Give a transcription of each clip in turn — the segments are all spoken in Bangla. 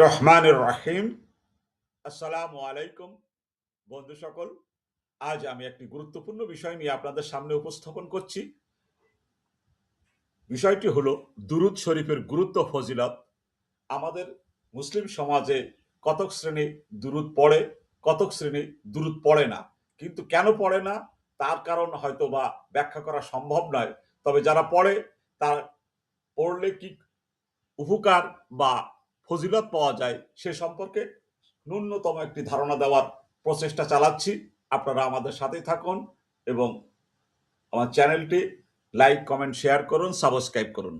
রহমানির রহিম। আসসালামু আলাইকুম বন্ধু সকল। আজ আমি একটি গুরুত্বপূর্ণ বিষয় নিয়ে আপনাদের সামনে উপস্থাপন করছি। বিষয়টি হলো দুরূদ শরীফের গুরুত্ব ফজিলত। আমাদের মুসলিম সমাজে কতক শ্রেণী দুরূদ পড়ে, কতক শ্রেণী দুরূদ পড়ে না। কিন্তু কেন পড়ে না তার কারণ হয়তো বা ব্যাখ্যা করা সম্ভব নয়। তবে যারা পড়ে তার পড়লে কি উপকার বা ফজিলত পাওয়া যায় সে সম্পর্কে ন্যূনতম একটি ধারণা দেওয়ার প্রচেষ্টা চালাচ্ছি। আপনারা আমাদের সাথেই থাকুন এবং আমার চ্যানেলটি লাইক, কমেন্ট, শেয়ার করুন, সাবস্ক্রাইব করুন।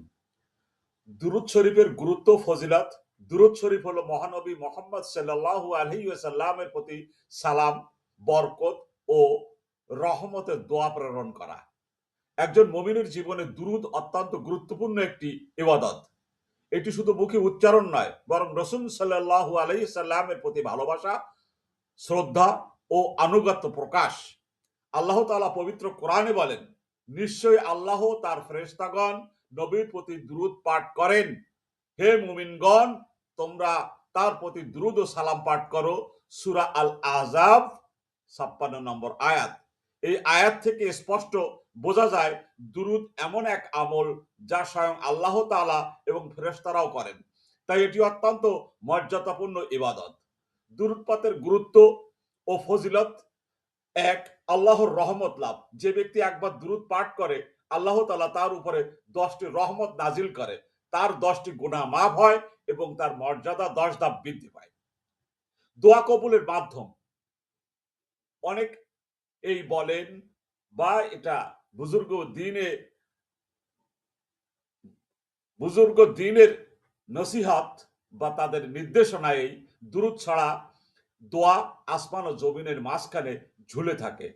দুরূদ শরীফের গুরুত্ব ফজিলত। দুরূদ শরীফ হলো মহানবী মুহাম্মদ সাল্লাল্লাহু আলাইহি ওয়াসাল্লামের প্রতি সালাম, বরকত ও রহমতের দোয়া প্রেরণ করা। একজন মুমিনের জীবনে দুরূদ অত্যন্ত গুরুত্বপূর্ণ একটি ইবাদত। এটি শুধু মুখে উচ্চারণ নয়, বরং রাসূল সাল্লাল্লাহু আলাইহি সাল্লামের প্রতি ভালোবাসা, শ্রদ্ধা ও আনুগত্য প্রকাশ। আল্লাহ তাআলা পবিত্র কোরআনে বলেন, নিশ্চয়ই আল্লাহ তার ফেরেশতাগণ নবীর প্রতি দুরূদ পাঠ করেন। হে মুমিনগণ, তোমরা তার প্রতি দুরূদ ও সালাম পাঠ করো। সূরা আল আহজাব ৫৬ নম্বর আয়াত। এই আয়াত থেকে স্পষ্ট বোঝা যায় দুরূদ এমন এক আমল যা স্বয়ং আল্লাহ তাআলা এবং ফেরেশতারাও করেন। তাই এটি অত্যন্ত মর্যাদাপূর্ণ ইবাদত। দুরূদ পাঠের গুরুত্ব ও ফজিলত। এক, আল্লাহর রহমত লাভ। যে ব্যক্তি একবার দুরূদ পাঠ করে আল্লাহ তাআলা তার উপরে 10টি রহমত নাজিল করে, তার 10টি গুনাহ মাফ হয় এবং তার মর্যাদা 10 ধাপ বৃদ্ধি পায়। দোয়া কবুলের মাধ্যম। অনেক এই বলেন বা এটা বুজুর্গ দ্বীনে বুজুর্গ দ্বীনের নসিহত বা তাদের নির্দেশনায় এই দুরূদ ছাড়া দোয়া আসমান ও জমিনের মাঝখানে ঝুলে থাকে।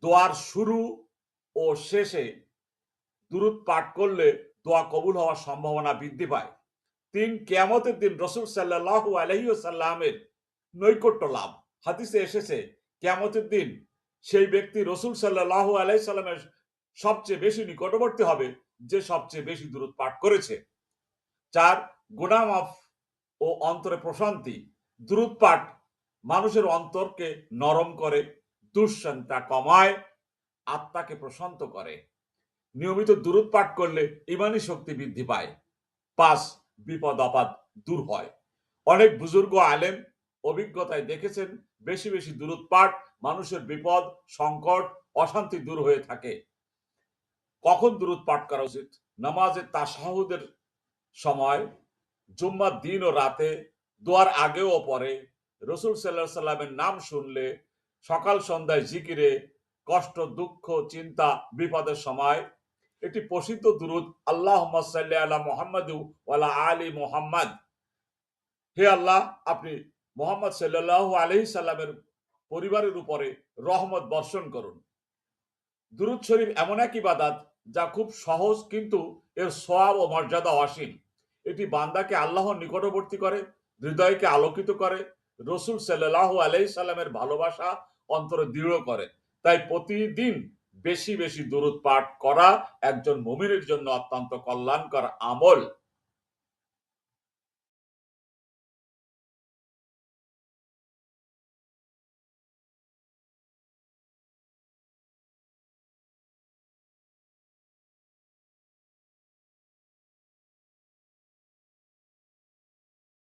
দোয়ার শুরু ও শেষে দুরূদ পাঠ করলে দোয়া কবুল হওয়ার সম্ভাবনা বৃদ্ধি পায়। ৩, কিয়ামতের দিন রাসূল সাল্লাল্লাহু আলাইহি ওয়াসাল্লামের নৈকট্য লাভ। হাদিসে এসেছে কিয়ামতের দিন সেই ব্যক্তি রাসূল সাল্লাল্লাহু আলাইহি সাল্লামের সবচেয়ে বেশি নিকটবর্তী হবে যে সবচেয়ে বেশি দুরূদ পাঠ করেছে। ৪, গুনাহ মাফ ও অন্তরে প্রশান্তি। দুরূদ পাঠ মানুষের অন্তরকে নরম করে, দুশ্চিন্তা কমায়, আত্মাকে প্রশান্ত করে। নিয়মিত দুরূদ পাঠ করলে ঈমানী শক্তি বৃদ্ধি পায়। ৫, বিপদ আপদ দূর হয়। অনেক বুজুর্গ আলেম অভিজ্ঞতায় দেখেছেন বেশি বেশি দুরূদ পাঠ মানুষের বিপদ, সংকট, অশান্তি দূর হয়ে থাকে। কখন দুরূদ পাঠ করা উচিত? নামাজের তাশাহুদের সময়, জুম্মার দিন ও রাতে, দোয়ার আগেও ও পরে, রাসূল সাল্লাল্লাহু আলাইহি সাল্লামের নাম শুনলে, সকাল সন্ধ্যায় জিকিরে, কষ্ট, দুঃখ, চিন্তা, বিপদের সময়। এটি প্রসিদ্ধ দুরূদ আল্লাহুম্মা সাল্লি আলা মুহাম্মাদি ওয়া আলা আলি মুহাম্মাদ। হে আল্লাহ, আপনি মুহাম্মদ সাল্লাল্লাহু আলাইহি সাল্লামের পরিবারের উপরে রহমত বর্ষণ করুন। দুরূদ শরীফ এমন এক ইবাদত যা খুব সহজ কিন্তু এর সওয়াব ও মর্যাদা অসীম। এটি বান্দাকে আল্লাহর নিকটবর্তী করে, হৃদয়কে আলোকিত করে, রাসূল সাল্লাল্লাহু আলাইহি সাল্লামের ভালোবাসা অন্তরে দৃঢ় করে। তাই প্রতিদিন বেশি বেশি দুরূদ পাঠ করা একজন মুমিনের জন্য অত্যন্ত কল্যাণকর আমল।